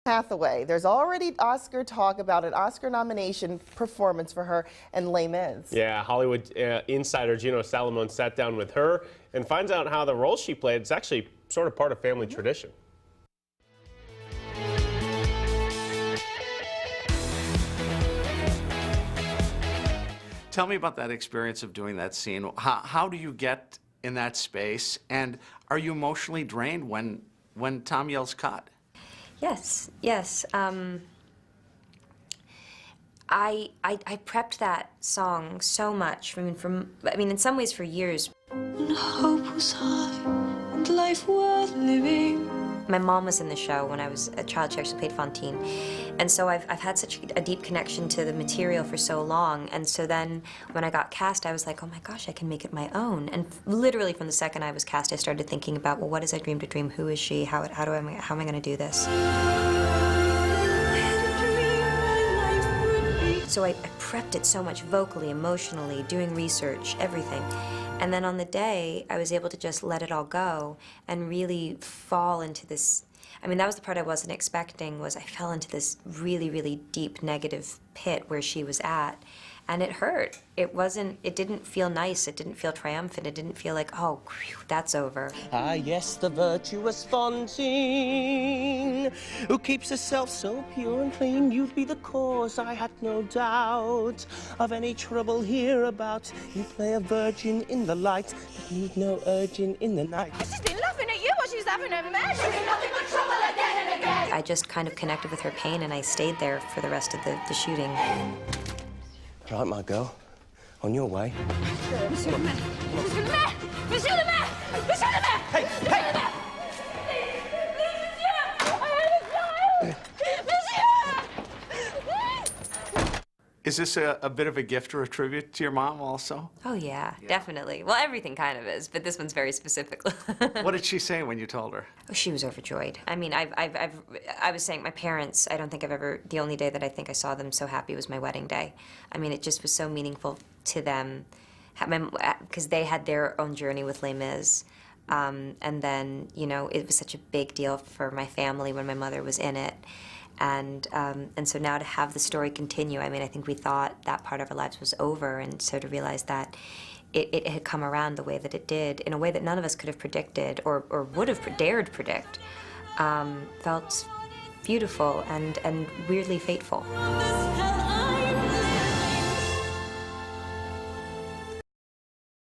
Hathaway. There's already Oscar talk about an Oscar nomination performance for her in Les Mis. Yeah, Hollywood insider Gino sat down with her and finds out how the role she played is actually sort of part of family tradition. Tell me about that experience of doing that scene. How do you get in that space, and are you emotionally drained when Tom yells cut? Yes, yes. I prepped that song so much. I mean, in some ways for years. When hope was high and life worth living. My mom was in the show when I was a child. She actually played Fantine. And so I've had such a deep connection to the material for so long. And so then when I got cast, I was like, oh my gosh, I can make it my own. And literally from the second I was cast, I started thinking about, well, what is I dream to dream? Who is she? How am I going to do this? So I prepped it so much vocally, emotionally, doing research, everything. And then on the day, I was able to just let it all go and really fall into this. I mean, that was the part I wasn't expecting, was I fell into this really, really deep negative pit where she was at. And it hurt. It didn't feel nice. It didn't feel triumphant. It didn't feel like, oh, whew, that's over. Ah, yes, the virtuous Fantine, who keeps herself so pure and clean. You'd be the cause, I had no doubt, of any trouble hereabout. You play a virgin in the light, but need no urging in the night. She's been laughing at you while she's having a mess. She's nothing but trouble again and again. I just kind of connected with her pain, and I stayed there for the rest of the shooting. Right, my girl. On your way. Monsieur le Maire! Monsieur le Maire! Monsieur le Maire! Monsieur le Maire! Hey, hey! Is this a bit of a gift or a tribute to your mom also? Oh, yeah, definitely. Well, everything kind of is, but this one's very specific. What did she say when you told her? Oh, she was overjoyed. I mean, I was saying, my parents, I don't think I've ever, the only day that I think I saw them so happy was my wedding day. I mean, it just was so meaningful to them, because they had their own journey with Les Mis. And then, you know, it was such a big deal for my family when my mother was in it. And so now to have the story continue, I mean, I think we thought that part of our lives was over, and so to realize that it had come around the way that it did, in a way that none of us could have predicted or would have dared predict, felt beautiful and weirdly fateful.